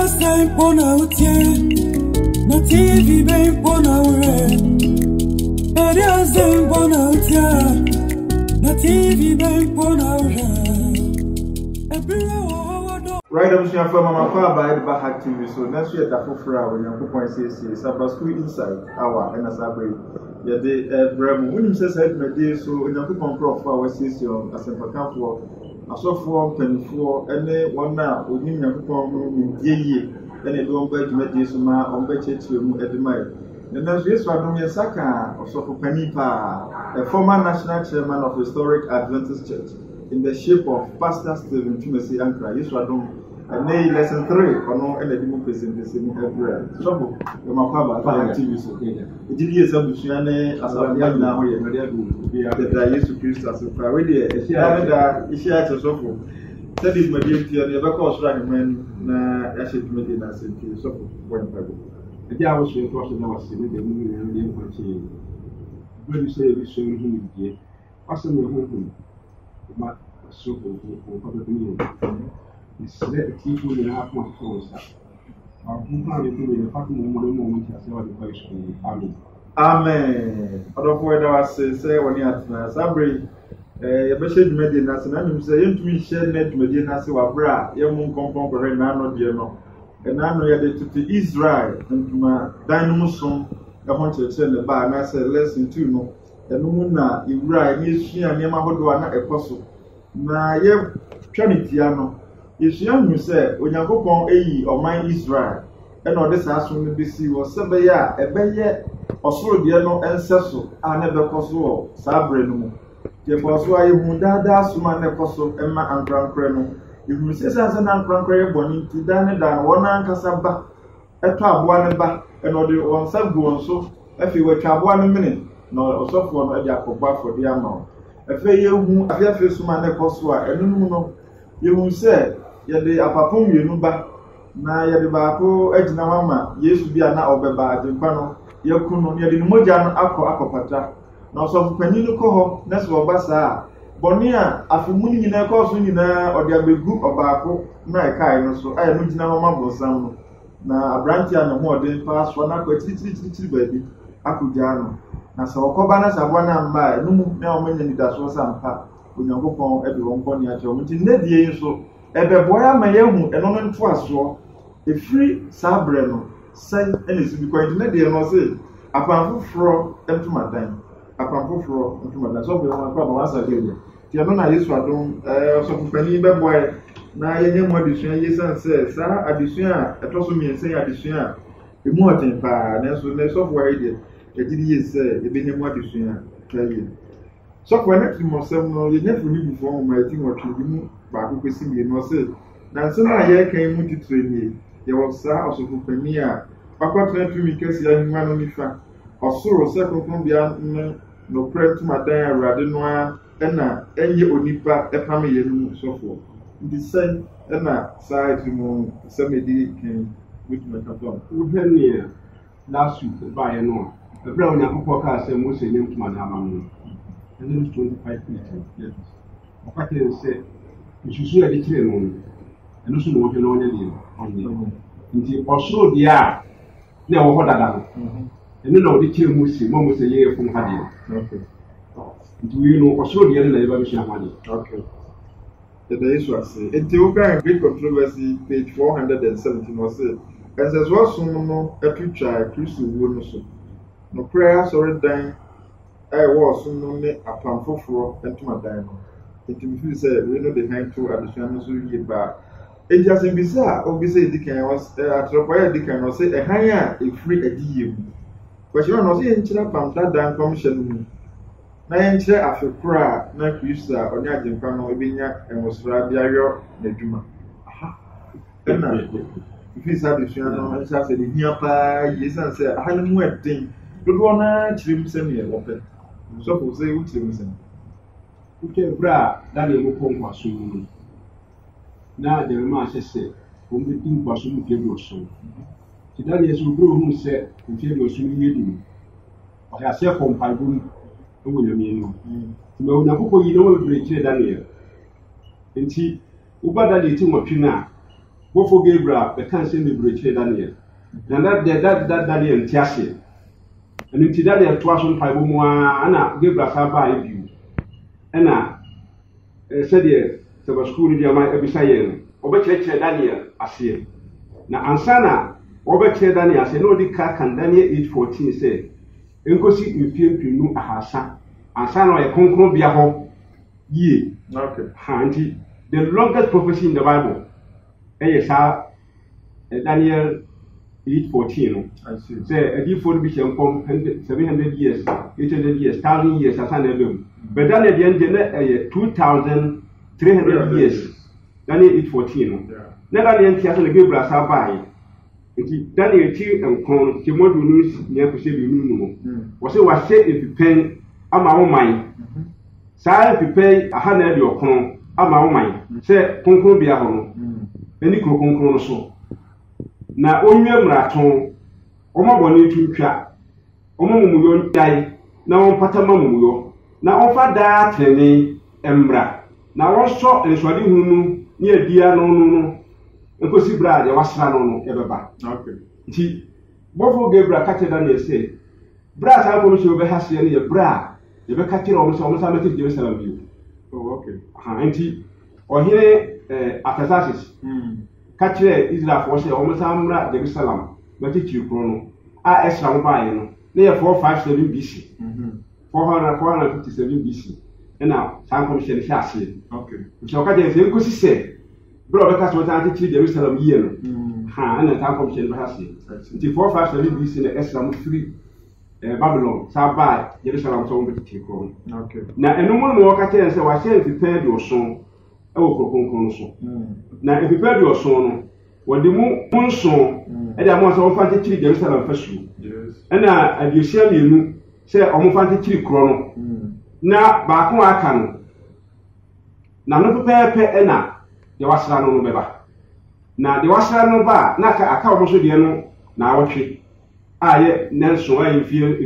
c'est bon à outiller, na TV ben bon à ouvrir. Eria c'est bon à outiller, na TV ben bon à ouvrir. Right, I'm sure for Mama by the Back TV. So next year, the Fufra, when you put say, Sabbath School inside our and a Sabbath. Yeah, the Brem, when you says head my day, so in a coupon prof, our session as a account for a soft form, penny for any one now, with him a coupon in ye, then it don't beg Medisuma on Betchet to at the mile. And as this one, Saka, or so for Penny Pa, a former national chairman of Historic Adventist Church, in the shape of Pastor Stephen Timothy Ankra, Yiswadon. And then lesson 3 or no any democracy in the same everywhere. Trouble, the Mapaba activities. It is a Bushane as a young now, that I used to Christ as a parody. If she had a sofa, that is my duty, and never cost running when I should make it as a sofa. The hour was crossing our city, the moon and the infantry. When you say this, showing him again, what's in your home? But so for public meeting. It's let people in half my clothes. I'm planning to be a fucking moment as well as the Amen. Otherwise, I say, when you have Sabri, a bishop Medina, and say, into me, share net Medina, so a bra, young moon compound for a nano, dear no. And I know you're to Israel and to my dynamo son, I want to send the bar, and I said, less than 2 no. And Muna, you write, Miss She and Yamahodo, apostle. Na ye Trinitiano. If you say, when you go on a or my Israel, and all this house will be see was 7 years, a bay or so dear no ancestor, I never cost Sabrino. Therefore, so I would that's my apostle, Emma and Grand Creno. If you say, as an Grand Creno, bonnie to Danny than one Ancasaba, a club 1 back, and all the one sub go on so, if you were club 1 minute, no, so for a jack for the amount. A fair who I have faced my apostle, and no, you will say. Yede apapum yenu ba na yede baako agina mama Yesu bia na obeba adempa no yakunu yede no mogya no akopata na osofu pani no ko ho na so oba saa boni a afimuni nyina ko so nyina ode abegu obaako na ekai no so aye no gina mama bonsam no na abrantia no ho ode pa so na ko tiri baabi akugya no na so okoba na sabwa na mba no mu na omanya ni daso sampa onyankopon ebe won boni a che o mti na die so ebe boya ma yehu eno no nto aso e free sabre no sai ene sibi ko inde de no se apanfoforo entumadan so be won kwa ba wasa gele ti eno na Yesu adon so fufani be boy na yenye mo adisua yesan se sa adisua etoso mi ense adisua emu oten pa na so fo ide ejiri yese ebe nye mo adisua kaye so for next mosem no yenye funi before ma eti mo twidi mu ba ko kwesi mi no se na nse na ye kan mu titire ni ye wo sa osofu pani a pakwatra tumi kesi ahima no nifa osoro se kokon bia no pretu madan awrade no a na enye onipa epam ye no sofo ndi sen na side mu semedi kan with my kapon uhenia last week ba ye no ebra onya kokọ ka se mo se nyem tuma na amamu and 25 people yes okate se isusu ya dikire no eno so no no nya ni onye nti osoro dia na wo hodada no eno na odikire mu si mo se ye fun hade okay nti we no osoro dia na eba bi hia hade okay the days was nti we can great controversy page 417 was it as was no atutwa Kristo wo no so no prayer sorry dan was no ne apamfoforo entumadan no it me feel say we know the hand to addition so ye ba e just be say obi say dikan was atropoya dikan no say e han a e free adiyem question no say enchira pamta dan commission mu na enchira afekura na Kristo onye agimpa no ebenya enwosra biayo na dwuma aha na if you say addition no I say the hia pa yesan say han mu edin dodo na chirim se ne wope so for say we chirim se uke bra dale mo pon kwaso mu na de ma sese o mi tin kwaso mu ke do so ti dale yesu bro hu se nke do so ni yedu o ya se pon pa gun o wo nyame no ti me una kokko yi no wo bre kire dale nti u ba dale ti mo twina bofo Gabriel be kan se me breche Daniel na that Daniel tiase and nti Daniel to aso mpa bo mu ana Gabriel sa ba ebiu na said ye so school ni dia ma ebisa ye obekire Daniel ase na ansana obekire Daniel ase no di ka kan Daniel 8:14 say enkosi mpiempinu ahasa ansana ye konkron bia ho ye okay hanti the longest prophecy in the Bible is Daniel 8:14. I see. Say a deep 700 years, 800 years, 1,000 years, as an album. But Daniel the end 2,300 years. Daniel 8:14. Never the end the Gabriel Sabai. Daniel T and Con, Timodu News, near to say you know. Was it was said if you pay a my own mind. Say if you pay 100 your con, a my own mind. Say, Concon be a home. Any concon so. Na onye mraton omo boni twitwa omo mumuyo dai na on patama mumuyo na on fa da tene embra na won so enswade hunu ni adia no enkosi bra de wasra no ebeba okay nti bofo Gabriel ka teda na say bra sa ko mi be hase ne ye bra ye be ka kire omo sa meti Jerusalem bi oh okay nti ohire Artaxerxes Kachre Israel for say Omosamra Jerusalem, but it you chrono. Esra Mbaye no. Near 457 BC. 457 BC. And now, some commission Shasi. Okay. So Kaja Zenko say, Brother Caswata Jerusalem year. Ha, and a town commission Hasi. Until 457 BC in Esra 3 Babylon, Sabai, Jerusalem, so with the chrono. Okay. Now, and no one more Kaja and say, I said, prepared your song. Na if you prepare your son, when the moon song, and I want to find the Jerusalem first. Yes. And I do see you say, I'm going to find chrono. Now, back on I can. Now, no prepare ena, the Wasra no beba. Now, the Wasra no bar, Naka, I can't also the now watch it. I Nelson, in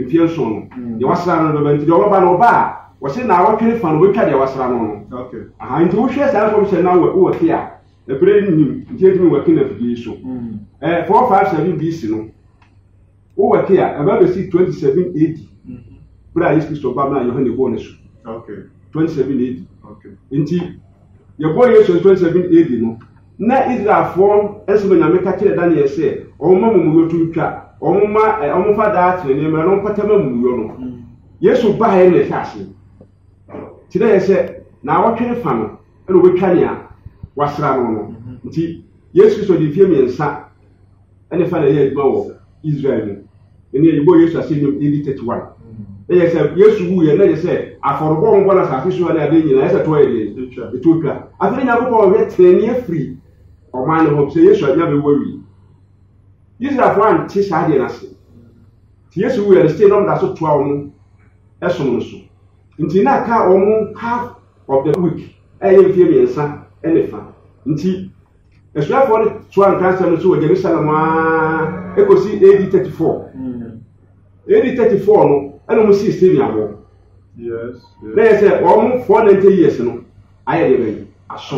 fear son. The Wasra no beba, the Oba no bar. Was it now okay from which I was around? Okay. I do share that from now over here. The brain gave working at the issue. 457 BC. Over here, about the 2780. But I used to Obama, your honey bonus. Okay. 2780. Okay. Indeed, your boy is 2780. No, now is that form as when I make a kid Daniel say, or Mamma to trap, or Mamma, that, and I don't put them. Yes, will buy any castle. Today I said, now what can you find? And we can was around. Yes, we saw the female son, and if I had more Israel. And the boy used to see him 81. They said, yes, we and they said, I for one as official and I didn't as a toy. The two I think I will get 10 years free. Or man of say, yes, I never worry. This is one teach I didn't say. Yes, we are still on that so 12. Esonso. Nti na ka omu half of the week. Eye fie miensa ene fa. Nti esua for the swan cancer so Jerusalem ekosi AD 34. AD 34 no ene mu 16 abo. Yes. They say omu 490 years no. Aye de be aso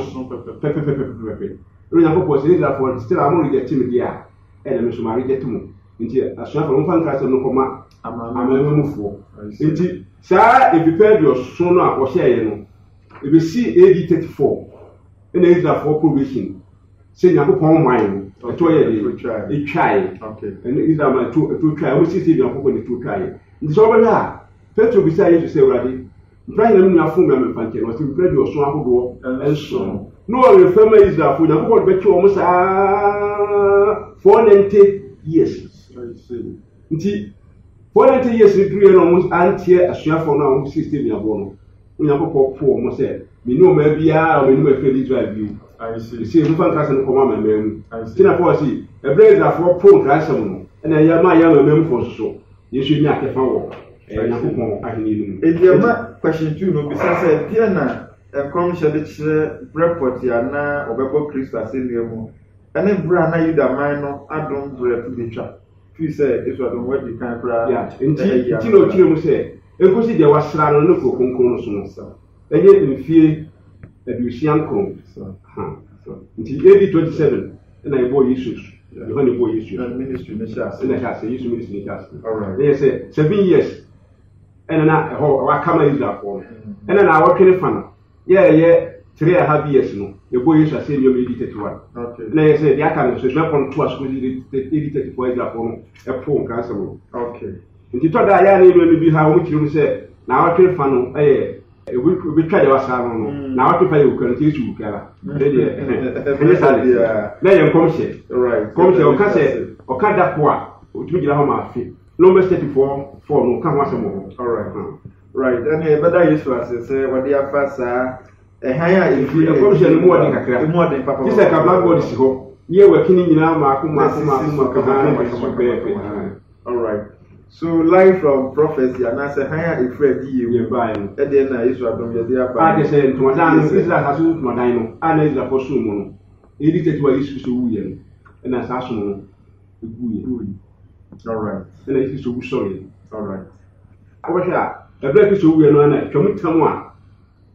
pepe. Ro popo say that for still am reject me dia. Ene me so ma reject mu. Nti asua for mfa cancer no koma amamufo. Nti sa if you prepare your son no share no if you see AD 34 and there is a for provision say yakopon man no to ye try okay and is am to try we see yakopon to try nti so be ha Petro bi say you say urade try na nua fun me amfanke no say prepare your son ahodo enso no refer me is that for yakopon be che o mo sa 490 years nti 490 years through no almost antie asuafo no almost 60 mi abo no nyakopɔ po mo se me no ma bia o me no ma fe Israel bi I see you fan class no koma ma mem tina for see e blazer for pro class no na ya ma mem for so yesu nya akefa wo nyakopɔ ahini no ediama question 2 no bisa say dia na kom shede kire report ya na obebo Christ asenu mu ene bra na yuda man no adom bra to betwa fi say eso adom wadi kan kra ya nti no kire mu say enkosi de wasra no ko konkon no so no sa enye mfie adusian kron so nti AD 27 na ebo Jesus you want ebo Jesus and ministry ne chance na chance Jesus ministry ne chance alright yes 7 years na ho wa kama Israel for na wa twere fa no ye 3.5 years no ebo Jesus ase ni o me 31 okay na yes they aka so na pon to aso di 34 Israel for no e po nka asem okay nti to da ya na elu bi ha o mutiri mu se na wa twere fa no we try to say no na what if you can teach you kala na ye come say right come say o ka say o ka da po a o tumi gira ho ma afi number 34 4 no ka ho asem ho right and e better use as say what dey afasa han ya ifi e come say no more than kakra more than papa this like a blackboard si ho ye wakini nyina ma akoma ka ha all right. So live from prophecy and I say higher if Fred you buy and then I used to have done your I say to madam is that has to madam and is a posu mono edited to issue so we and as aso all right and I is so sorry all right I was a break so we no na twam tam a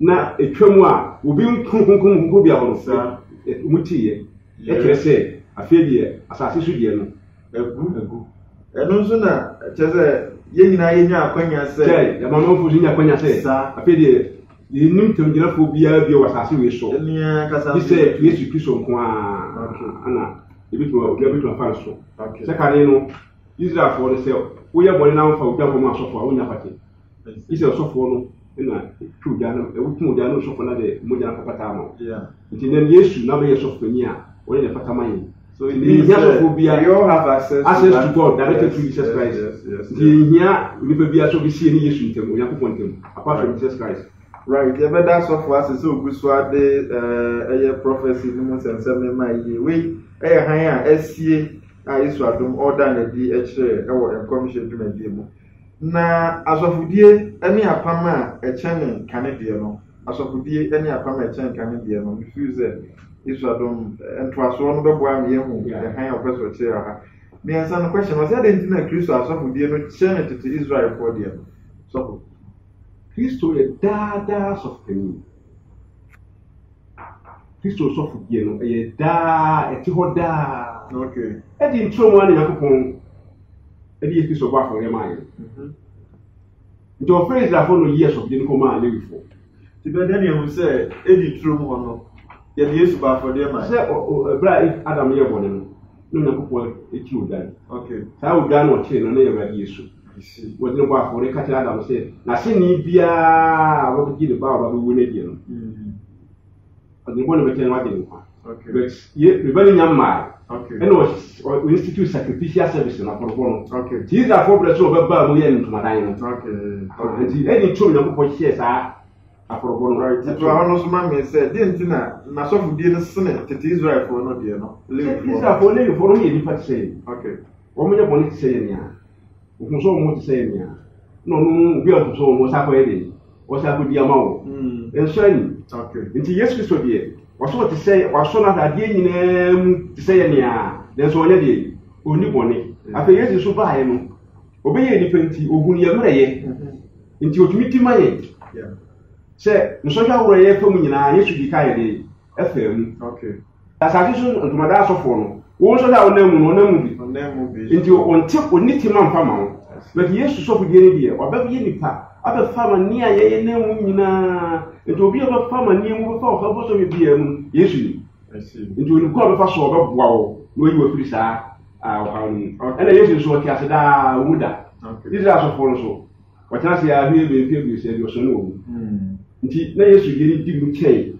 na etwam a obi nkunkunkunku bia ho sa mutiye e kire se afedie asase so die no egu eno so na cheze ye nyina ye nya akwanya se ya ma no fu nya akwanya se afedie ye nim tam gira fo bia bia wasase we so enia kasa se Yesu Kristo nko a ana ebitu fa so se kare no Israel for se wo ye bole na mfa udwa bo asofo a wonya pate ise asofo no na tuja no e wutu uja no sofo na de moja na papata ma nti nem Yesu na be yesofo ni a wo ne pata man so in you all have access to God directly to Jesus Christ. Yes. Here, we be also be seeing Yesu ntem, Yakubon ntem, apart from Jesus Christ. Right. The better software is so good. So the prophecy no more than 7 my we higher SCA is to do order na di eche our commission to me mo. Na asofudie any apama e chene kanedie no. Asofudie any apama e chene kanedie no. Refuse Iswadom and was one of the boy the high of person chair. Me answer the question was that in Christo as of the chain to Israel for them. So Christo a dada of me. Christo so for you a da a tihoda. Okay. I didn't throw one in a coupon. I did this of for your mind. Your phrase that for years of didn't come out live for. The Bedanian will say, Eddie True one. Yeah, yes, but for them, I said, if Adam here born, no, no, okay. So I would done what chain on never issue. Was no bar for the cat Adam said, now see me be what to give the bar, but we will need you. But the one of the ten okay. But yet, rebelling young man, okay. And was institute sacrificial service in a one. Okay. These are for the sober bar, we end to my diamond. Okay. And any children for shares are. Right. It was man said, didn't na so for the Senate to Israel for no dear no. Israel for living for me, if say. Okay. What may you want to say? Who so much to say? No, we are so much already. What's up with the amount? And shiny. Okay. Into yes, Christo dear. What's what to say? Was so not a dear name to say any. There's one day. Only one. I feel yes, you buy him. Obey any penty, or who you into your meeting my yeah. Say, no social way for me, and you should be kind of FM. Okay. As I just to my dad of phone, also that on them into on tip or knit him on farm. But he used to suffer the idea, or baby any pa, other farmer near ye name, it will be about farmer near before her bosom will be usually. I see. Into the call of us or wow, where you were pretty sad. And I usually saw Cassada Wooda. This is also for so. What I say, I will be able to say you so no. Na Yesu yeri di mu chei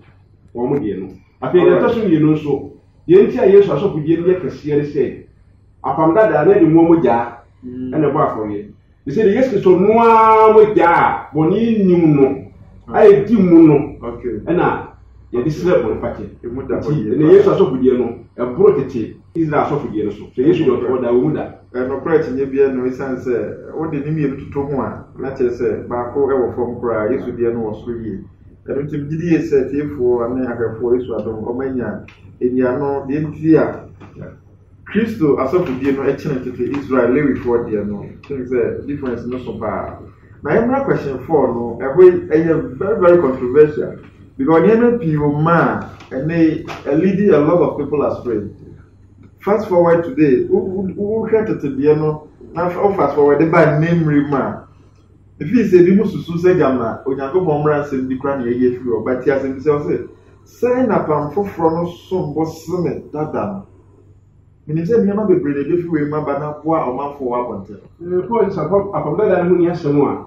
wo mo de no afi de to so yenu so ye nti a Yesu aso kudie ne kese ne se apam dada na de mo ja na bo afoye they say the Yesu so no a mo ja boni nim no ai di mu no okay na ye di sele bo pate e mu da ne Yesu aso kudie no e bro tete Israel aso kudie no so Yesu do to da wo mu da no correct nye bia no isan se wo de nim ye tutu ho a na che se ba ko e wo fom kura Yesu die no wo so yie ero tim gidi ye se tiefo ane akafo Yesu adom omanya enia no de ntia Christo asofu die no e chene tete Israel lewi for die no think say difference no so ba na emra question 4 no very very controversial because you know people man and they leading a lot of people astray fast forward today, who heard to the no, now fast forward the bad name rima. If he said you must say Gamma, or Yanko Bomra said the cranny a year through, but he has himself said, sign up and for front some was summit that done. When he said, you might be brilliant if you remember not what or man for what until. The point is upon that who has someone.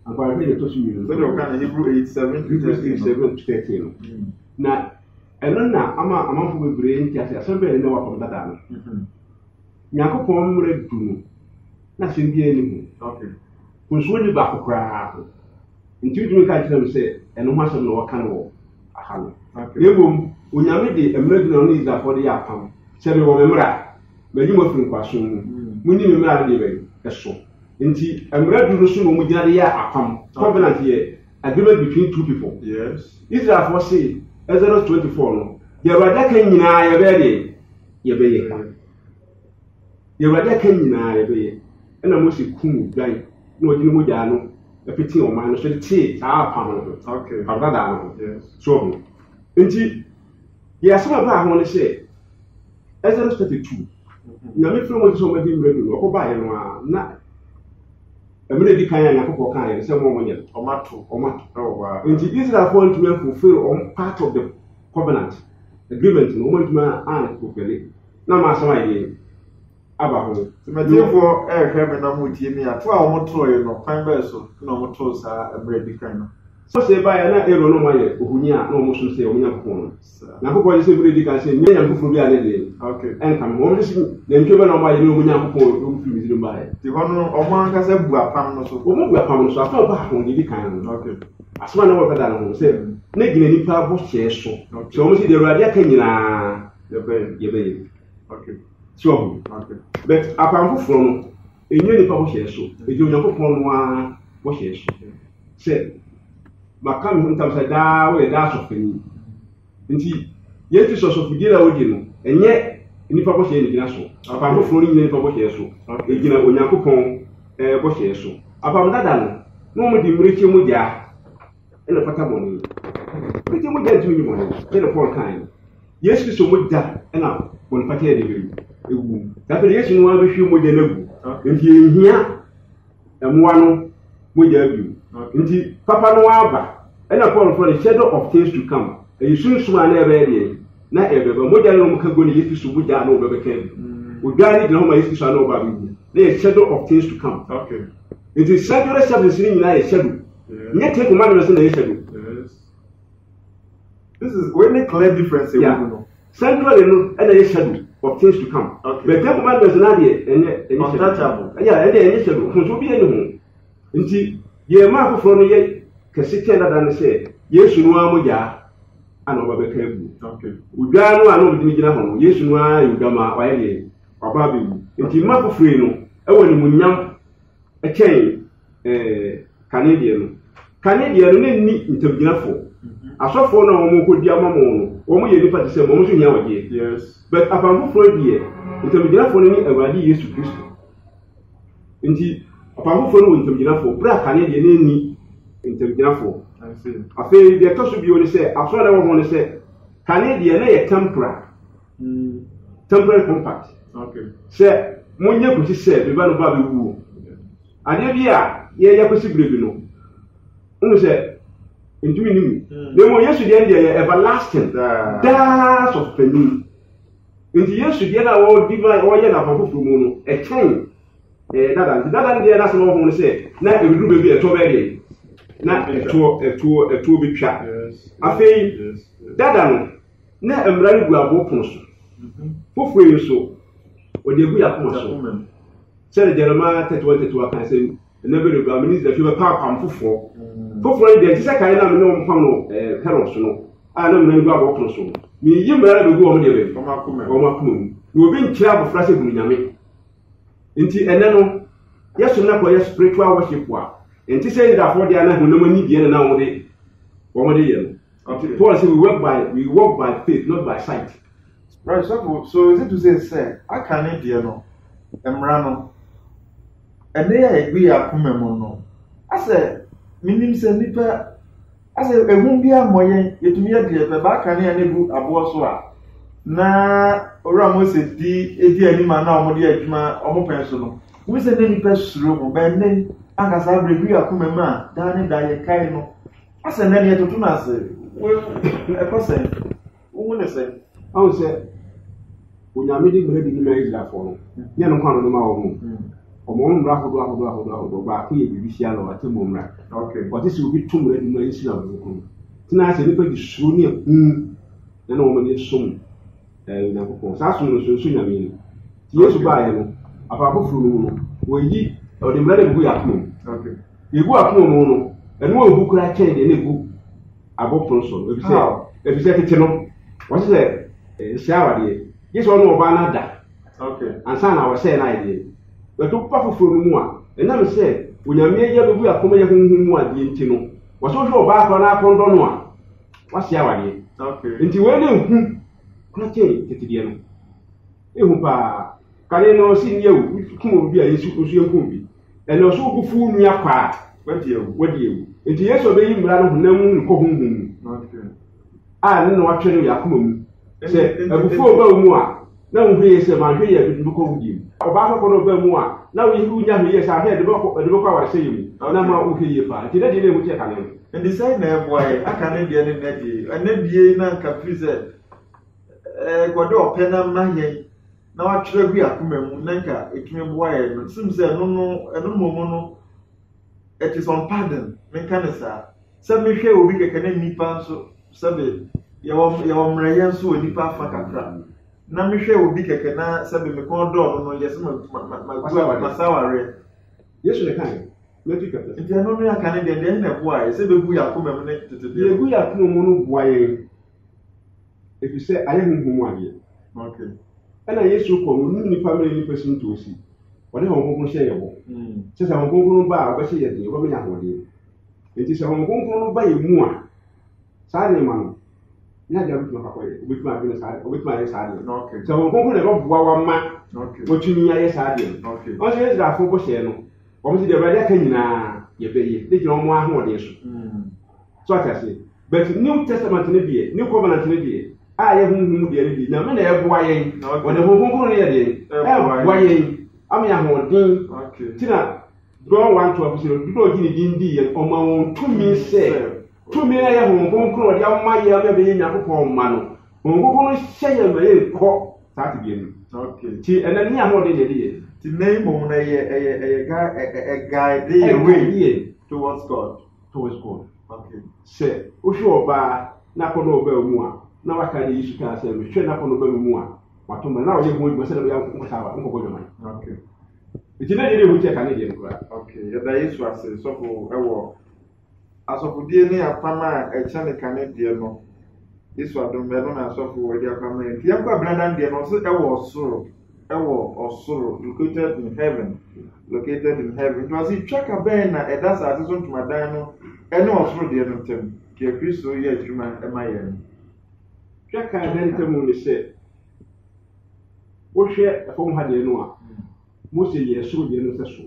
And by the to you, but you can Hebrew 8:7 to 13. Now, and then now, I'm a month with brain, just somebody know about that. Yanko Pom read to nothing any. Okay. Who's really back of crap. Until you catch them say, and no matter what kind of a hand. You boom, when you made the American needs that for the outcome. Say, you remember, but you must think question. We need to marry a so. Indeed, I'm ready to soon with the outcome. Covenant here, agreement between two people. Yes. Israel for say, Exodus 24. You rather can deny a very ye. You rather can deny a very. And I must say, cool, guy. No, you know, Mujano, a pity or minus 30, our pound. Okay. Of that, yes. So, indeed, yes, some of I want to say, Exodus 32. Now, if you want to make him ready, or buy not a minute kind of couple kind, some woman, or matter, or matter. Oh, wow. Indeed, Israel want to fulfill on part of the covenant agreement, no one to man and fulfill it. Now, my son, idea. Therefore, heaven and with me at 12 no, fine vessel, no more toes are a bread kind. So say by an arrow no way, Unia, no motion say, Unia. Now, who is everybody can say, me and who okay, and come home, then given on my Unia, who by the one of one has a buapam, so buapam, so I felt back on the kind. Okay, as one over that, said, Negin any power was chess, so almost the Radia Kenya, your baby. Okay. So, but upon from a new publisher, so if you don't upon one washes, said, but come sometimes I die with a dash of me. Indeed, yet you saw so forget our dinner, and yet in the publisher in the national, upon flowing in the publisher, so again, when you upon a washer, so upon that, no more the rich mudia and a patamony. Pretty much get to you, get a poor kind. Yes, you so much that, and now, when Fatty. That is one of you with the level. If you hear and one with you, into Papa Noaba, and upon for the shadow of things to come, and you soon swam every not ever, but more than can go to you with that over the camp. We got it, no more is to know about you. There is shadow of things to come. Okay. It is secular service in a shadow. Yet take commandments in a shadow. Yes. This is when a clear difference. Central and a shadow of things to come. Okay. But that man was not yet untouchable. Yeah, and any shadow who be anyone. Indeed, ye mark from ye Cassitan than say, yes, you know, Amoja, and over the cable. Okay. We got no one with me, yes, you know, you gamma, or Baby. Indeed, Marco Freno, I want him young a chain, Canadian, need into Ginafo. I saw for no more good Yamamono, or more you to say, Monsieur Yaway. Yes. But upon who for year, it will be enough for any already used to Christ. Indeed, upon who for into Ginafo, black Canadian need into Ginafo. I see. I feel the toss will be only say, I saw that one say, Canadian a temporary compact. Okay. Say, Monia could say, the Van Baby Woo. And every year, yeah, possibly, you know. Only say, into me, the more yesterday, everlasting dash of penny. Into yesterday, I will give my oil of Mono, a chain. That idea, that's what I want to say. Now, it will be a toy, not a two big shot. I feel that now I'm ready to have open. For free, so, when you be a woman. Said Jeremiah 32, I can say, never the minister that you were power for. For the second, I know Carlos, I don't know about Open. Me, you better go on the way from Makum. You will be chair of Frassi Bunyami. Inti and then, yes, you know, your spiritual worship. And to say that for the other who no need the end nowadays. One day, we walk by faith, not by sight. Right, so is it to say, I can't know, Emrano, and they agree a Kumemono. I said, meaning say nipa I say e hu bia moyen yetumi ade e ba kan ya nebu aboso a na ora mo se di edi anima na omo di adwuma omo penso no we se ne nipa suro mo ben ne aka sa brebi akoma ma da ne da ye kai no asa na ne totu na ase we e person wo ne se awu se onyame di gbe di ni ma Israel fo no nya no kwano no ma wo mu omo mra hodo ba ko ye bibi sia lo ate mo mra okay what is you be tumra di ma Israel wo tina ase ni pa di suro ni na no mo ni som na ko sa so no so nyame ni Yesu ba ye no afa afofuru no wo yi o de mra de bu ya ko okay egu akono mo no enu obu kura chen de na egu abopon so ebise tete no wo se shawa de Yesu no oba na da okay ansa na wo se na ide we to pa foforo no mu a ena me se onyame ya bebu akoma ya hunhun mu ade nti no wo so hwe oba akọ na akondo no a wo shawa de okay nti we ne hu kura chen tete de no ehu pa kale no si nye wu kuma obi a Yesu ko so yankum bi ene so gufu nua kwa wadi ewu nti Yesu obeyi mra no honam no ko hunhun okay ne no watwe no yakoma mu se agufu oba mu a na wo hwe se ma hwe ye bi ko wudi oba ko no oba mu a na wo yihu nya hwe ye sa hwe de ko aware se yemu na ma wo hwe ye fa nti de ne mu che kane ndi sai na boy aka ne de ne nadi anadie na ka freezer godo opena maye na watwe bi akoma mu na nka etumi boye no sim se no mo no it is on pardon men kanisa se me hwe obi keke na nipa so sebe yawom mreyen so nipa afa kakra na me hwe obi keke na sebe me kon do no yes ma saware Yesu le kan me tu kete nti no no ya kan de na boa se be bu yakoma mu ne tete de gu yakoma mu no boa ye if you say aye hunhun ade okay ana Yesu ko no nipa mere nipa sinto osi wode ho konkon hye yebo se se ho konkon ba a ba hye yede wo me ya hode enti se ho konkon no ba ye mu a sa ne ma no na ga bitu makako ye obetuma bi no sa obetuma ye sa de okay se ho konkon ne ba boa wa ma okay wo tumi ya ye sa de okay o se da fo bo hye no o mo se de ba de ka nyina ye be ye de jiro mo ahode so so atase but New Testament ne bi New Covenant ne bi ye hunhun de ne bi na me na ye boa ye wo ne ho konkon ne ye de boa ye am ya hodin okay tina John 1:12 do gini dindi ye o ma won tumi se tumi na ye ho konkon de am ma ye am be Yakobon ma no ho konkon hye ye ma ye ko sa ti bi ni okay ti ena ni ahode de ye ti name mo na ye guide the way towards God okay se o hwe oba na ko no oba mu a na waka de Yesu ka se me hwe na ko no oba mu a wato ma na o ye mo se na ya ko sa wa ko go joma okay iti na ye hu che ka ne de nkura okay ya da Yesu ase so fo ewo asofodie ne apama e chane ka ne de no Yesu adom me no na asofo we de apama e tie kwa blanda de no so ewo osoro located in heaven it was it check abena e da sa ati so ntuma dan no ene osoro de no tem ke Kristo ye adwuma e ma ye check ka den temu ni se wo hwe fom ha de no a Mose ye soro de no se so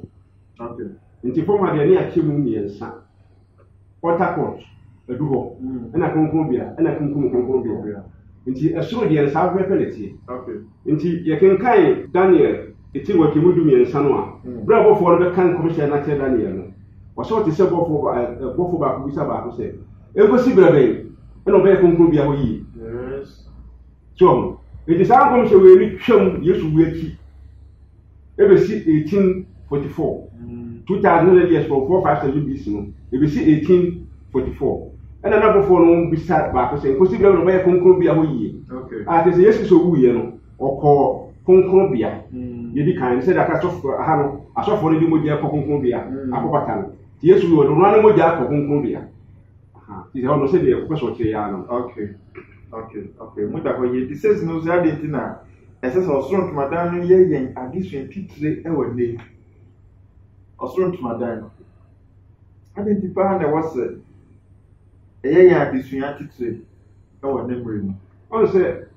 okay nti fom ha de ne akemu miensa Otakot edu ho ena konkon bia nti esoro de nsa afefe ne tie okay nti ye kenkan Daniel eti wo kemu du miensa no a bra bofo no be kan komhye na te Daniel no wo so te se bofo ba ku bisa ba ko se enkosi brabe ena be konkon bia ho yi yes so eti sa komhye we ni twam Yesu wu aki ebe si 1844 2000 years for 457 BC no ebe si 1844 ena na bofo no bisa ba ko se nkosi bra no be konkon bia ho yi okay te se Yesu so wu ye no okọ konkon bia ye di kan se da ka so ha no asofo no di mo je ko konkon bia akopata no ti Yesu wo no na mo je ko konkon bia ti se ono se de ko so kire ya no okay mo da ko ye di says no za de tina ese so strong madan no ye yen addition titire e wo ne strong madan no identify na was e ye yen addition titire e wo ne mre no on se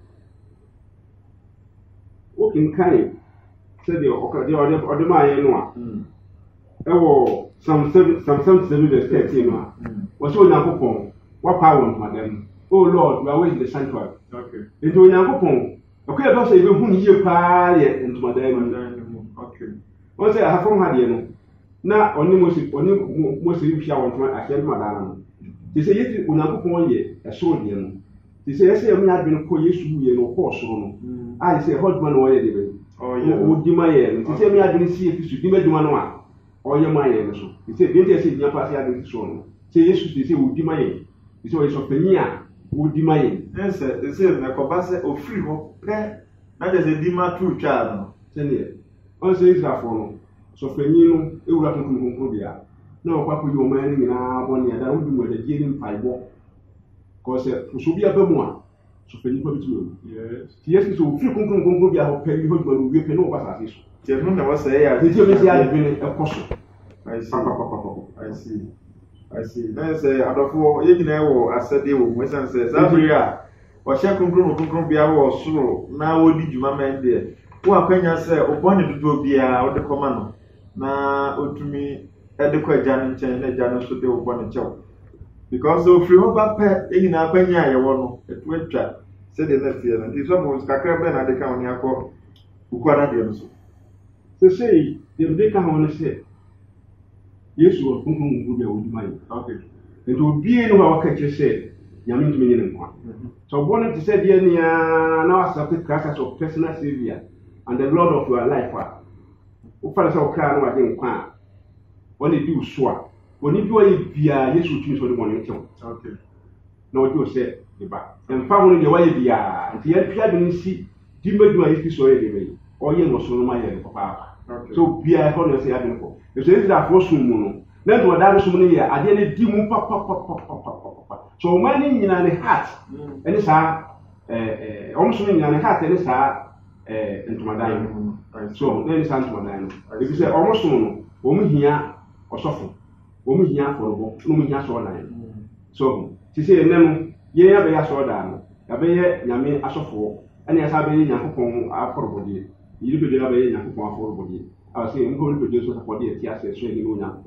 working kind said the order my no Psalm 77 verse 13 was so Yakobon what power madam oh Lord, we are waiting the sanctuary. Okay. Into Yankopon. Okay, don't say even whom you pay into my diamond. Okay. Once I have from Hadiano. Now, only most if you want I can't madam. They say, yet, when Yankopon ye, a soldier. They say, I say, I have been called you no horse. I say, husband or anything. Oh, yeah, would do my end. They say, I didn't see if you should give me one. Or your mind. He said, didn't I say, your party had been shown. Say, yes, they say, would do my end. It's always of the near. Would be my yes, sir. They say, Nakobasa or free hope, that is a dima true child. Send it. Also, it's a phone. So, for you, it would have to come from no, what will you man in our 1 year that would do with the getting by walk? Because it should be a bit more. So, for you, yes, yes, so few come I will pay you when we can over this. Gentlemen, I was saying, did you miss the apostle? I see. I see. Let's say, out of all, you know, I said, you will says, Abria, or shall conclude be our slow. Now, what did you, my man, dear? Who are going to say, upon it to be out the command? Now, to me, adequate Janet and Janet to do upon a job. Because of free over pet in a penny, I want a twin trap, said the next year, and this was Cacraben at the county airport, who quite adios. So say, they come on a say. Yes, you will come with my okay. It will be in our catcher said, Yamin to me. So, wanted to say, dear, now accepted classes of personal Savior and the Lord of your life. Who fellows our crown, I didn't quite. When they do swap, when you do it via yes, you choose for the morning. Okay. No, you said the back. And found your way via, and the LP didn't see, Dimmer do I used to so anyway, or you was on my head, papa. So, be I hold say, I don't know. If there is that for soon, then to a dance money, I didn't do papa. So, many in a hat, and it's almost in a hat, and it's into my diamond. So, then it's into my diamond. If you say almost soon, woman here or soften, woman here for a walk, woman here saw line. So, she said, no, ye have a saw down, a bear, Yami, as of four, and as I be in Yapon, our body. You could have a young for body. I was saying, I'm going to produce a body at Yas, showing you now.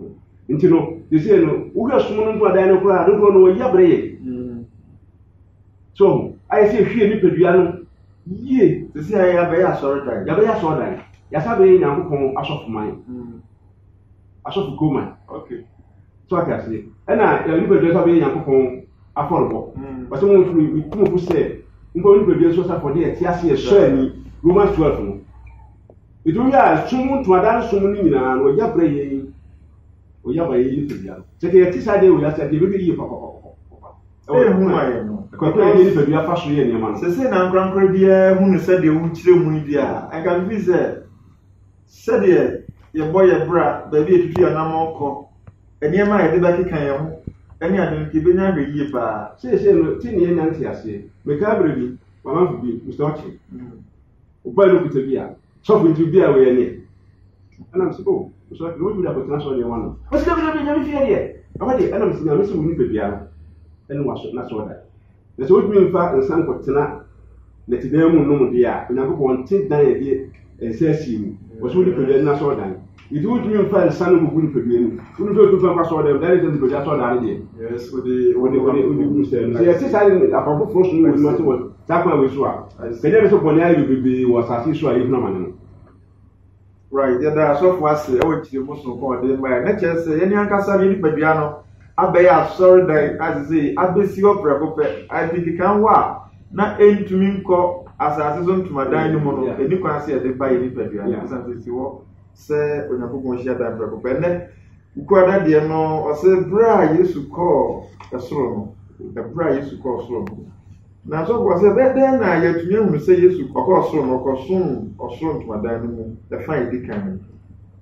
And you know, they say, we are sworn to a dino crowd, I don't know what you're so, I say, here, Nipiano, ye, to say I have a sort of Yabaya saw that. Yes, I be now home as of mine. As of Goma. Okay. So I can say, and I, you have a young home affordable. But someone who said, I'm going to produce a for the Yas, showing Romans 12. It will have someone to a dance woman or Yabre or Yabai. Take a Tisade, we are said, you will be papa. Oh, whom I am. Because you are first year, man. Say, I'm Grand dear, who said you would chill with dear. I can visit. Said your boy, a brat, baby, to be a number. And near my debate can any other giving every year. Say, 10 years, Nancy, I say, McCabery, Mamma be Mr. Archie. But look at the beer. Something to be away near. And I'm supposed to have a national one. What's the other here? Already, and I'm saying, I'm missing with the and was not so that. There's what me fat and some for tonight. Let them know the air, and I go on 10 days and says you was really for the national dime. It would mean find some who wouldn't for you. Who go to pass all them, that is the just all idea. Yes, with the say, I said, I forgot first was not what Tapa was swap. I said, there is a bonnet will be was as usual, if no man. Right, there are so far, I would see most of them by nature say, any uncle Savini Padiano. I be sorry that as I say, I be see your prepared. I think you can walk. Not aim to me call as a season to my dining room, and you can see a buy any Padiano. Say, when I put my share that prepared. You call that dear no, or say, Bra used to call a slow. The Bra used to call slow. Now, so was a bed then I yet to say yes to call soon or soon or soon to my dining room, the fine decaying.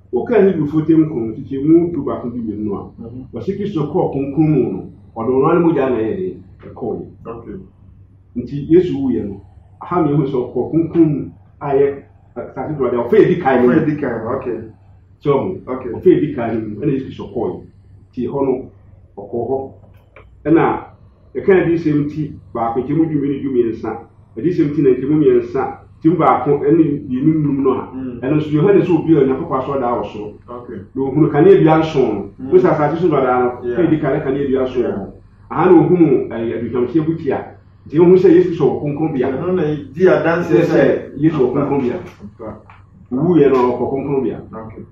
What can you do for them to move to back to the noir? But she is so called Kunkumo or the one with an a coin. Okay. Until yes, we know. How many was so called Kunkum? I started with a fair decaying. Okay. So, okay, fair decaying, and it's so coin. Tea honor or coho. And now, the kind of this empty back with you, you and son. But this empty and you and son. Timber, any you and you had a soup beer and a password also. Okay. You can be shown. Which are traditional, the Canadian show. aha no hunu adukamhye bukia nti hu sɛ Yesu so konkrobia no na di adanse sɛ Yesu konkrobia wu ye no konkrobia okay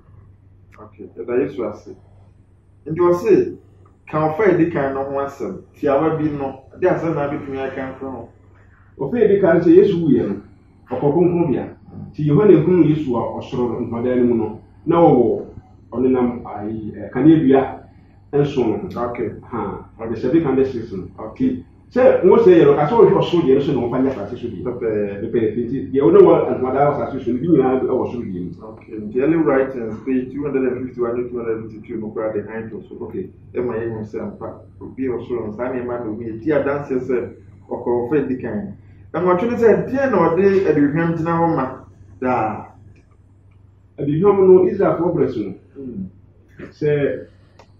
da Yesu ase ndi o se kan fa edi kan no ho asem ti aba bi no de asem na betumi aka mfa ho o fa edi kan sɛ Yesu wu ye no konkrobia ti Yohane hunu Yesu a ɔsoro mpadan mu no na wɔwɔ ɔnenam ai kanedua enso no the seven can listen okay say mo say you ka so o so de so no fa nya fa so de pepe you know what and mother was association bi nyina e wo so de okay the early writings page 251 to 252 no kwa the height of so okay e ma yen say ampa obi o so no sa na ma no mi ti adanse say okọ fa dikan e mo twene say die na ode aduhwam tina ho ma da aduhwam no Israel for blessing say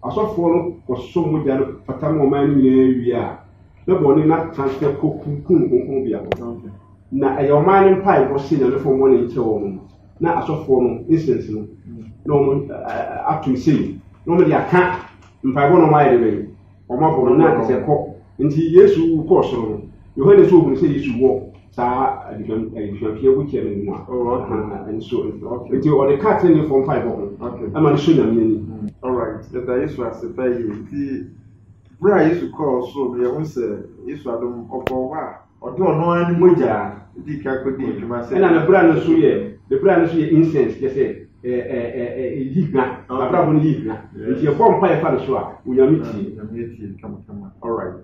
asofo no koso mo dia no fata mo man ni wi a na boni na transfer kokun bia na ayo man pai ko sin na fo mo ni nche wo mo na asofo no instance no no mo atum sei no mo dia ka mpai bo no mai de be o ma bo na se ko nti Yesu ko so no Yohane so bu se Yesu wo sa adifam pie bu kire ni mu a and so nti o de cat ni from 5 ko ama ni so na mi all right that Yesu asepay ti bra Yesu call so be won say Yesu adom okowa odo ono ani moja di ka ko di juma say na bra no so ye the bra no so ye incense je say yigna bra bo ni yigna nti e bom pa e fa so a unyamiti kama all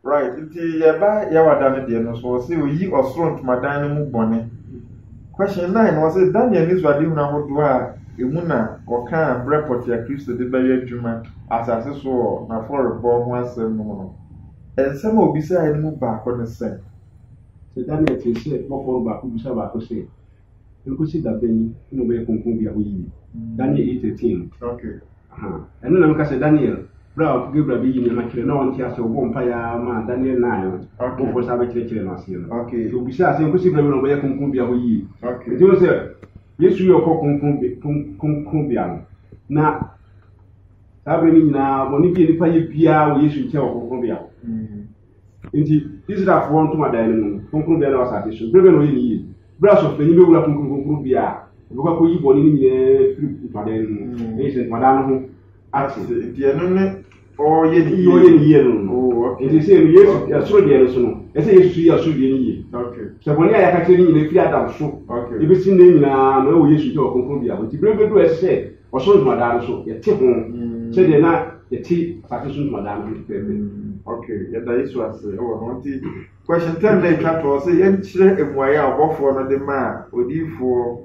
right nti ya ba ya wada ne de no so say oyi osoro ntmadan mu bone question 9 was say Daniel Yesu ade hu na hodo a emuna oka report ya Kristo de ba yadwuma asase so na for bo ho asem no ensem obi say ani mu ba ko ne se Daniel te se mo for ba ko bisa ba ko se nko si da beni no be konkon bia ho yi Daniel 8:13 okay eno na nka se Daniel bra Gabriel bi yi na kire na won ti ase obo mpa ya ma Daniel 9 ko for sa ba kire na ase no okay so bisa ase nko si bra no be konkon bia ho yi okay nti se Yesu yo ko konkon bia na sabe ni na woni bi ni pa ye bia wo Yesu nche wo konkon bia nti Israel for nto madan no konkon bia na wasate so brebe no yi bra so fenyi be wura konkon bia bo ko yi boni ni nyine free madan no Yesu madan ho ati nti eno ne o ye ni ye no okay nti se Yesu ya so de so no ese Yesu ya so de ni ye okay se boni ya ka kire ni nyine free adam so okay ibi sin ne nyina no wo Yesu nche wo konkon bia nti brebe do ese o so madan so ye te ho se de na ye ti ati so madan no pepe okay ya da Yesu ase o ho nti question 10 dey try to say yen chire emuaya obofo no de ma odifo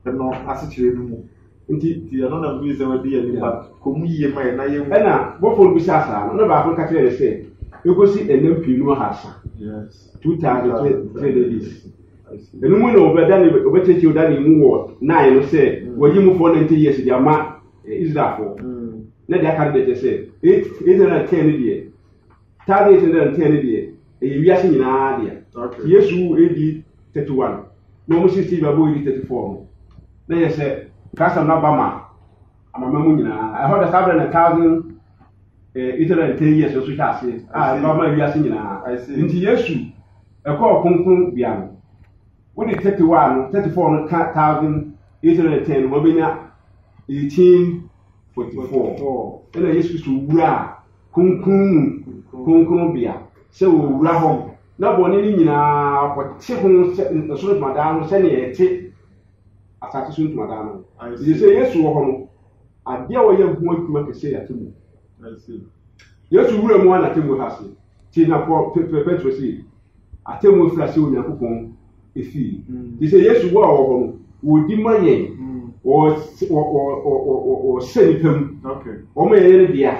no asechire no mu nti ti ano na bi ze wadi ya ni ba komu yiye ma na ye mu na bofo bi sa sa no ba ko ka kire se egosi enempi no hasa yes 2003 days enu mu no obeda ni obetechi odani mu wo 9 no se woyi mu for 90 years dia ma Israel for na dia ka de se 810 die target 810 die e wiase nyina dia Yesu edi 31 no mu 60 babo edi 34 na ye se kasa na bama amama mu nyina I heard that 1010 years so chase bama wiase nyina nti Yesu e ko konkon bia no wodi 31 34 no 1810 wo benya 1844 ena Yesu so wura konkon bia se wo wura ho na boni ni nyina ko te ho so madan no se ne yete asase so madan no se Yesu wo ho no ade a wo ye ho adwuma kese ya temu Yesu wura mu ana temu ha se ti na ko Petro si atemu fira se Onyankopɔn efi se Yesu wo ho no wo di maye o se ni pem okay o mo ye ne dia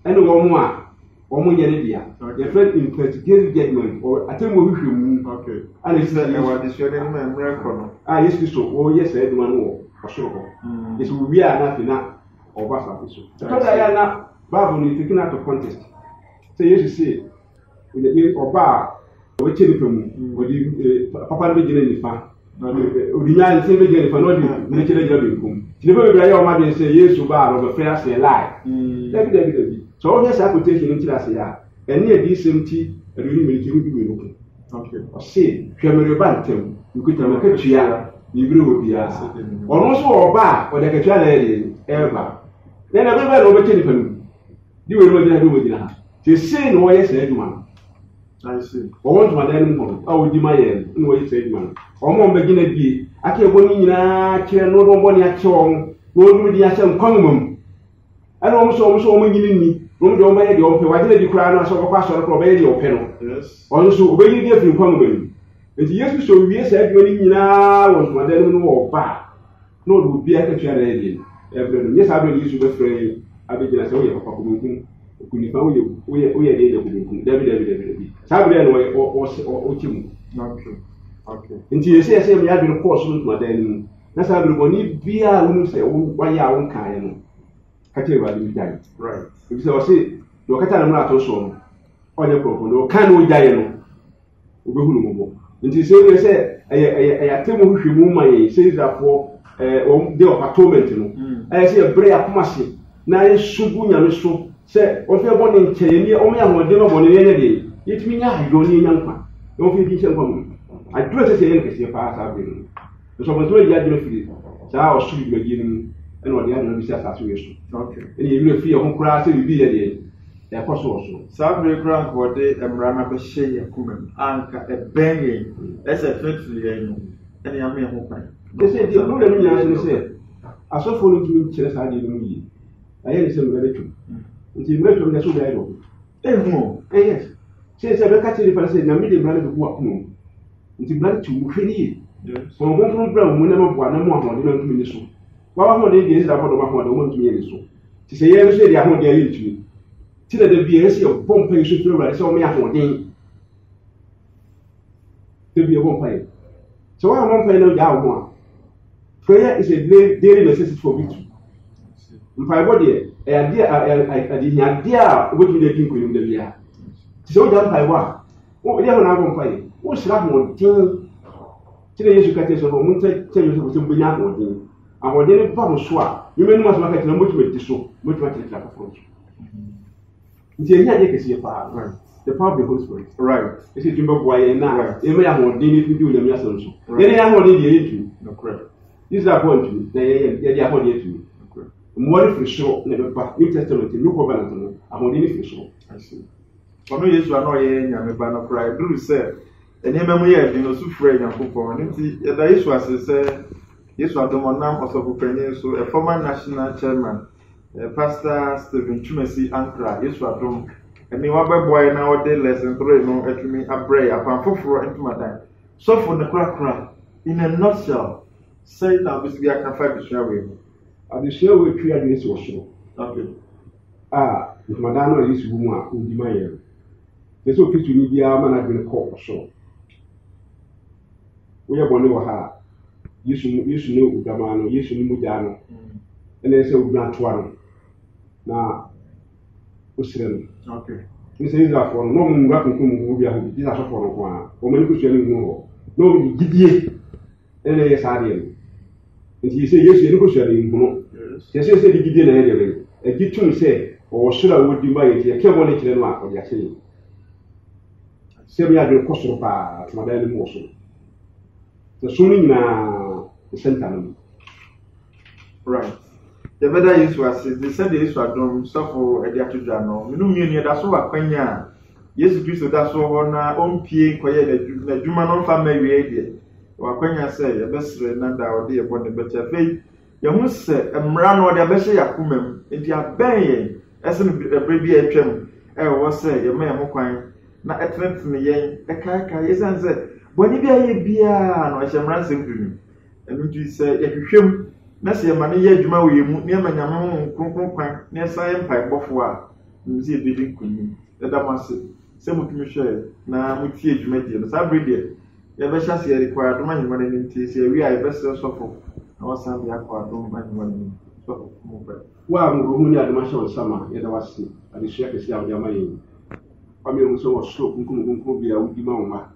ene wo mo a o mo ye ne dia the first investigative judgment or atemu hwehwemu okay ana se e wa disuade ni ma miracle no Yesu so o ye se eduma no o so ho Yesu wi a na fina o ba sa so to da ya na Bible ni taken out of context say Yesu say oba o che ni pemu o di papa no be gina ni fa odinya nse be gina ni fa no di ni che gina be nkum ni be bra ya o ma de say Yesu ba no be fair say lie David so o yes quotation ni tira say ya ɛne adi semti ɛduni miliki ru bi no okay ɔse hwɛmere ba ntem nkuta maka tua ibire obia ɔno so ɔba ɔda ka tua na ɛde ɛba na na bɛbɛ na ɔbɛkyɛ nipa no di we no gyina do gyina ha te sei no wɔyɛ sɛ adwuma I see ɔwɔ ntoma dan no ho a ɔdi ma yɛ no wɔyɛ sɛ adwuma no ɔmo mbɛgyina die aka ɛbɔ ni nyinaa kyerɛ no ɔbɔ ni akyɛ wɔn na ɔdum di akyɛ nkwan mu ɛna ɔmo so ɔmo nyini ni ɔmo de ɔmo bɛyɛ deɛ ɔpɛ wagyina di koraa no asɔ ɔkɔ asɔre koraa ɔbɛyɛ deɛ ɔpɛ no yes ɔno so ɔbɛyi di afiri nkwan mu bɛnu nti yesu so wie sɛ adwuma ni nyinaa wɔ ntoma dan no wɔ ɔba na ɔde obi aka tua na ɛde ɛbrɛ no nyɛ saa bɛ yesu bɛfrɛ abɛgyina sɛ woyɛ papa komunkum okunifa woyɛ deɛ komunkum dabi saa bɛ no ɔkyɛ mu okay nti yɛsɛ yɛsɛ yɛ adwene kɔɔ so no ntoma dan no mu na saa bɛ bɔne biara wonim sɛ wayɛ a wonkaeɛ no ka kyerɛ awurade wogyae right ebi sɛ ɔse deɛ ɔkata no mmara ato soɔ no ɔnyɛ kurɔfo no ɔka no wogyaeɛ no wobɛhu no mmɔbɔ nti sɛ woyɛ sɛ ɛyɛ atɛmu hwehwɛ mu ma yɛn sɛ israelfoɔ day of atonement no ɛyɛ sɛ yɛbrɛ akoma se na yɛsubu nyame so sɛ ɔmfɛ bɔ ne nkyɛyɛni ɔmo yɛ ahoɔden ma bɔne yɛnyɛ deɛ yɛtumi nya ayɔ ne yɛnya nkwa na ɔmfɛ di nhyɛ nkwa mu adwuma sɛ sɛ yɛn kɛseɛ paa saa bere no nso ɔmɔntɔ yɛ adwuma firi saa ɔsoro dwumadie no mu ɛna ɔde adwuma bi sɛ asase yɛ so okay ɛna yɛwura firi ɛho koraa sɛ biribi yɛ deɛ ɛkɔ so wɔ so saa bere koraa nka wɔde mmara no abɛhyɛ yɛn koma mu anka ɛbɛn yɛn ɛsɛ fɛntiri yɛn no ɛne yɛama yɛn ho kwan sɛ deɛ problem no nyinaa ne sɛ asɔfoɔ no ntumi nkyerɛ saa deɛ no mu yie ɛyɛ ne sɛ mmara twam nti mmara twam nyɛ so bɛyɛ dɔ ɛhu yes sɛ bɛka kyerɛ nipa no sɛ nyame de mmara no bɛgu akoma mu nti mmara no twi mu hwɛ ne yie wɔn kronkron bra mu na mɛboa na mu ahoɔden no ntumi ne so wɔn ahoɔden deɛ ɛsi da fɔ dɔm ahoɔden wɔn ntumi yɛ ne so te sɛ yɛn nso yɛ de ahoɔden ayɛ ntumi ti na da bi yɛn si yɛ bɔ mpa yi so firi awurade sɛ wɔn yɛ ahoɔden da bi yɛ bɔ mpa yi sɛ wɔn a wɔn mpa yi no gya wɔn a prayer is a daily necessity for victory mpaebɔ deɛ ɛyɛ adehiadeɛ a wobɛtumi de adi nkonyam da biara te sɛ wogya mpaebɔ a wɔde ahɔ na abɔ mpa yi wɔhyira ahoɔden kyerɛ yesu ka kyerɛ sɛ ɔmo nkyɛ kyerɛ yesu sɛ mbɛnya ahoɔden ba mo so a yɛmɛ num asoma ka kyerɛ mɔtumi adi so mɔtumi akyerɛkyerɛ afoforɔ so nti ɛnyɛ adeɛ kɛseɛ paa the power of the Holy Spirit right ɛsɛ tumi bɛboa yɛn na yɛmɛ yɛ ahoɔden ne tumi di onyame asɛm so yɛne yɛ ahoɔden deɛ yɛtumi israelfoɔ ntumi na yɛde ahoɔden atumi mmoa no firi soro na ɛbɛba new testament new covenant no ahoɔden no firi soro ɔno yesu a na ɔyɛ nyame ba no koraa ɛduru sɛ nneɛma mu yɛ ɛdi no so frɛ nyankopɔn no nti yɛda yesu ase sɛ yesu adom ɔnam ɔsɔfopanyin so a former national chairman pastor Stephen Twumasi Ankra yesu adom ɛne wabɛboa yɛ na ɔde lesson 3 no atumi abrɛ yɛ apan foforɔ ntomadan sɔfo no korakora in a nutshell sɛ na bɛsi bi aka fa adesua wei mu adesua wei twi adwene si wɔ soro okay ntomadan no a yesu bu mu a ɔdi ma yɛ no sɛ okristo ni biara ma n'adwene kɔ wɔ soro woyɛ bɔne wɔ ha yesu ne odwama no yesu ne mogya no ɛna sɛ wodwina atoa no na wosrɛ no okay ne sɛ israelfoɔ no na ɔmo nwura konkom mu bi ahɔ gye asɔfoɔ no ko a ɔmo ne kosua no mu hɔ na ɔmo gyidie ɛna ɛyɛ saa deɛ no nti sɛ yesu ne kosua no mu no sɛ de gyidie na ɛyɛ deɛ no agyi tum sɛ ɔwɔ soro a wɔdi ma yɛ nti yɛkɛ bɔ ne kyerɛ no a ɔde akyɛ yɛ sɛ bi adwene kɔ soro paa tomadan no mu wɔ soro sɛ so no nyinaa sɛnta no mu right yɛbɛda yesu ase de sɛdeɛ yesu adom sɔfo ɛde ato dwa no menu mmienu yɛda so wɔ akwanya a yesu kristo da so hɔ na ɔmpie nkɔyɛ n'adwuma no mfa ma wie deɛ wɔ akwanya sɛ yɛbɛsrɛ na da ɔde yɛbɔ ne bɛkyɛ afei yɛho sɛ mmara no ɔde abɛhyɛ yɛ akoma mu nti abɛn yɛn ɛsɛ no ɛberɛ bi a atwam ɛwɔ sɛ yɛma yɛn ho kwan na ɛtenetene yɛn ɛkaakae yɛsiane sɛ bɔne bi ayɛ biara na ɔhyɛ mmara nsɛm du no ɛno nti sɛ yɛhwehwɛm na sɛ yɛma no yɛ adwuma wɔ yɛn mu na yɛma nyame ho kronkron kwan na yɛsan yɛ mpaebɔfoɔ a nim sɛ yɛbɛdi nkonim ɛda mo ase sɛ motumi hwɛ na motie dwumadie no saa bere deɛ yɛbɛhyɛ ase yɛde kɔ adom ahengua no anim nti sɛ yɛwie a yɛbɛsrɛ sɔfo na wɔsan de akɔ adom ahengua no anim sɔfo mo bɛ wo a mmorɔhu ne adom ahyɛ wo nsam a yɛda wase adesua kɛseɛ a wode ama yɛn kwame mu sɛ wɔ soro kunkum bi a wodi ma wo ma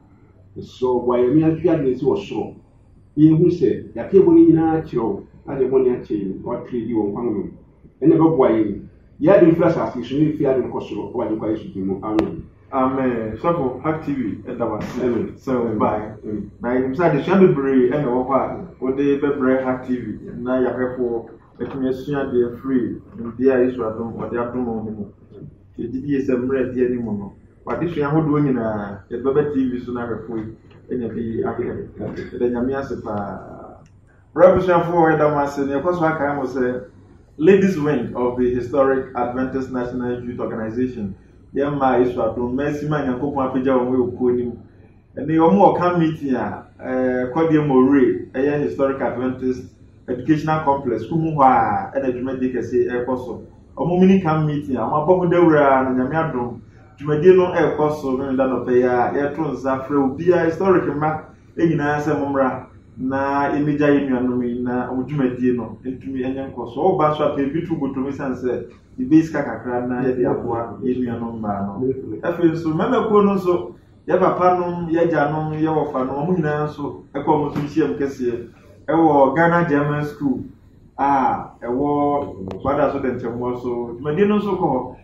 so boa yɛme ahwe adwene si wɔ soro yɛhu sɛ yɛaka bɔ no nyinaa kyerɛ wo ade bɔne akyɛ yi watwerɛ di wɔ nkwan mu ɛne bɛboa yɛn ya de influence asisi ni fi ade ko so wa ni kwa Yesu mu amen amen so for Hack TV and that was so bye na imsa de shabe bre and wo kwa wo de bebre Hack TV na ya hwefo etumi asua de free ndi a Yesu adom wo de adom mo mu ke didi esemre de ani mo no wa de sua hodo nyina e bebe TV so na hwefo enya bi akere de nyame asepa revolution for the mass ne ko so aka mo say ladies wing of the historic Adventist National Youth Organization Yema Yesu adom mercy man yankopon apagya won we okunim ene omo oka meeting kwade more historic Adventist Educational Complex kumu ho a ena dwumadi kese ekoso omo mini kam meeting ama bomo dawura na nyame adom dwumadi no ekoso no nda no pe ya yeto nsa fra obia historic ma enyina se momra na emija yenuanom na omdwumadi no entumi enyenkoso oba so apebitu botomi sanse ibisika kakra na ye de aboa yenuanom ba no afi so mamako no so ye papa no ye janom ye wofa no omo nyina so ekọ mo so hiem kese ewo Ghana German School ewo kwada so de nchemo so dwumadi no so ko